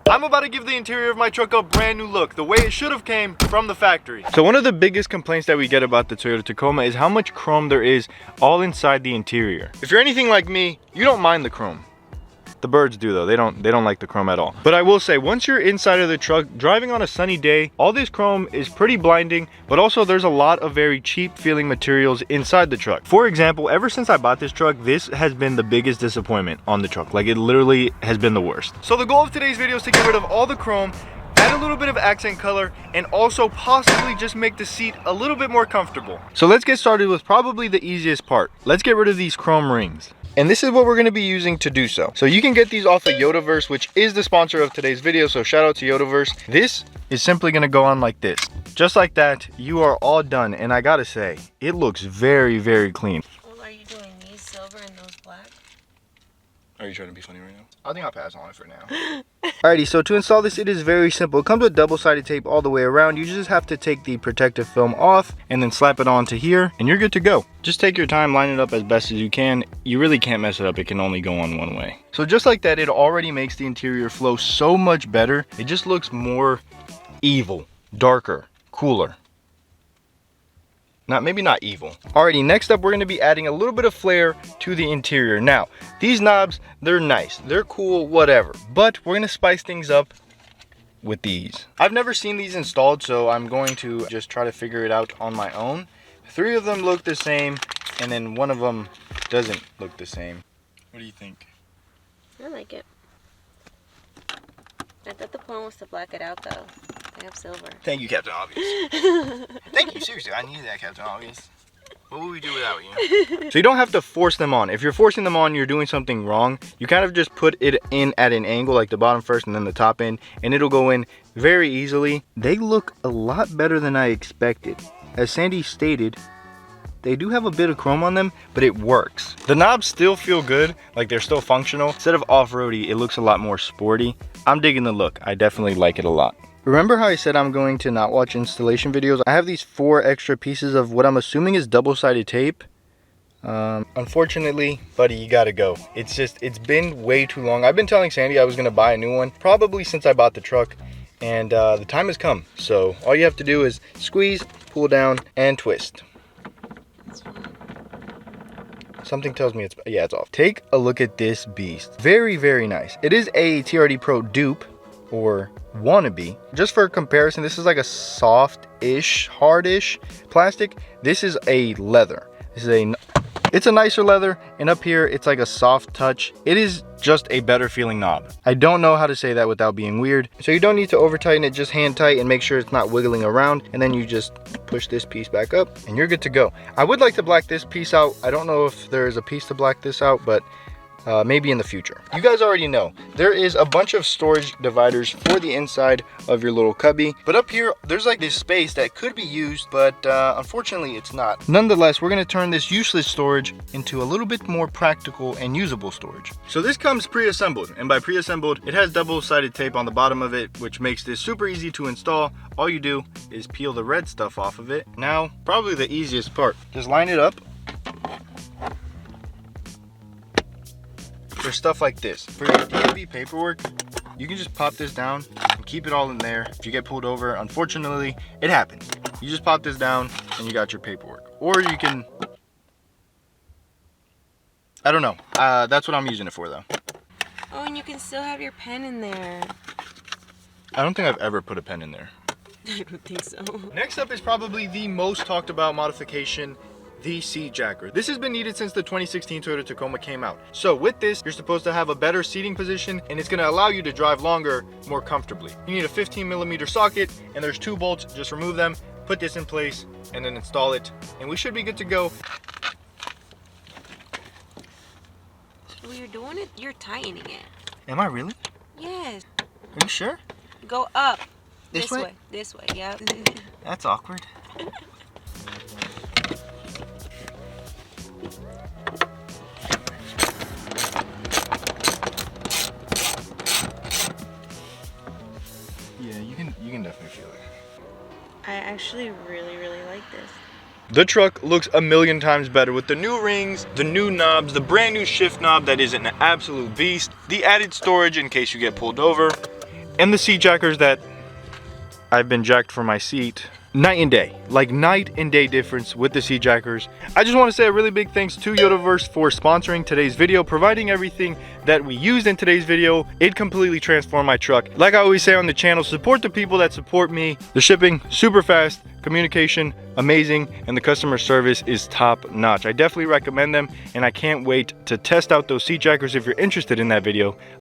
I'm about to give the interior of my truck a brand new look, the way it should have came from the factory. So one of the biggest complaints that we get about the Toyota Tacoma is how much chrome there is all inside the interior. If you're anything like me, you don't mind the chrome. The birds do though, they don't like the chrome at all. But I will say, once you're inside of the truck, driving on a sunny day, all this chrome is pretty blinding, but also there's a lot of very cheap feeling materials inside the truck. For example, ever since I bought this truck, this has been the biggest disappointment on the truck. Like, it literally has been the worst. So the goal of today's video is to get rid of all the chrome, add a little bit of accent color, and also possibly just make the seat a little bit more comfortable. So let's get started with probably the easiest part. Let's get rid of these chrome rings. And this is what we're going to be using to do so. So you can get these off of youre, which is the sponsor of today's video. So shout out to youre. This is simply going to go on like this. Just like that, you are all done. And I gotta say, it looks very, very clean. Well, are you doing these silver and those black? Are you trying to be funny right now? I think I'll pass on it for now. Alrighty, so to install this, it is very simple. It comes with double-sided tape all the way around. You just have to take the protective film off and then slap it onto here, and you're good to go. Just take your time, line it up as best as you can. You really can't mess it up. It can only go on one way. So just like that, it already makes the interior flow so much better. It just looks more evil, darker, cooler. Maybe not evil. Alrighty, next up, we're gonna be adding a little bit of flair to the interior. Now, these knobs, they're nice, they're cool, whatever. But we're gonna spice things up with these. I've never seen these installed, so I'm going to just try to figure it out on my own. 3 of them look the same, and then 1 of them doesn't look the same. What do you think? I like it. I thought the point was to black it out though. I have silver. Thank you, Captain Obvious. Thank you, seriously. I needed that, Captain Obvious. What would we do without you? So you don't have to force them on. If you're forcing them on, you're doing something wrong. You kind of just put it in at an angle, like the bottom first and then the top in, and it'll go in very easily. They look a lot better than I expected. As Sandy stated, they do have a bit of chrome on them, but it works. The knobs still feel good, like they're still functional. Instead of off-roady, it looks a lot more sporty. I'm digging the look. I definitely like it a lot. Remember how I said I'm going to not watch installation videos? I have these 4 extra pieces of what I'm assuming is double-sided tape. Unfortunately, buddy, you gotta go. It's been way too long. I've been telling Sandy I was gonna buy a new one, probably since I bought the truck, and the time has come. So all you have to do is squeeze, pull down, and twist. Something tells me it's off. Take a look at this beast. Very, very nice. It is a TRD Pro dupe, or wannabe. Just for comparison, this is like a soft-ish, hard-ish plastic. This is a leather. It's a nicer leather, and up here it's like a soft touch. It is just a better feeling knob. I don't know how to say that without being weird. So you don't need to over tighten it, just hand tight and make sure it's not wiggling around, and then you just push this piece back up and you're good to go. I would like to black this piece out. I don't know if there is a piece to black this out, but maybe in the future. You guys already know there is a bunch of storage dividers for the inside of your little cubby, but up here there's like this space that could be used, but unfortunately it's not. Nonetheless, we're going to turn this useless storage into a little bit more practical and usable storage. So this comes pre-assembled, and by pre-assembled, it has double-sided tape on the bottom of it, which makes this super easy to install. All you do is peel the red stuff off of it. Now, probably the easiest part, just line it up. For stuff like this, for your DMV paperwork, you can just pop this down and keep it all in there. If you get pulled over, unfortunately, it happens. You just pop this down and you got your paperwork. Or you can, I don't know. That's what I'm using it for though. Oh, and you can still have your pen in there. I don't think I've ever put a pen in there. I don't think so. Next up is probably the most talked about modification, the seat jacker. This has been needed since the 2016 Toyota Tacoma came out. So with this, you're supposed to have a better seating position, and it's going to allow you to drive longer, more comfortably. You need a 15mm socket, and there's 2 bolts. Just remove them, put this in place, and then install it, and we should be good to go. When you're doing it, you're tightening it. Am I really? Yes. Are you sure? Go up. This way? This way, yeah. That's awkward. Yeah, you can definitely feel it. I actually really like this. The truck looks a million times better with the new rings, the new knobs, the brand new shift knob that is an absolute beast, the added storage in case you get pulled over, and the seat jackers that I've been jacked for my seat, night and day, like night and day difference with the seat jackers. I just want to say a really big thanks to Youre for sponsoring today's video, providing everything that we used in today's video. It completely transformed my truck. Like I always say on the channel, support the people that support me. The shipping super fast, communication amazing, and the customer service is top notch. I definitely recommend them, and I can't wait to test out those seat jackers. If you're interested in that video,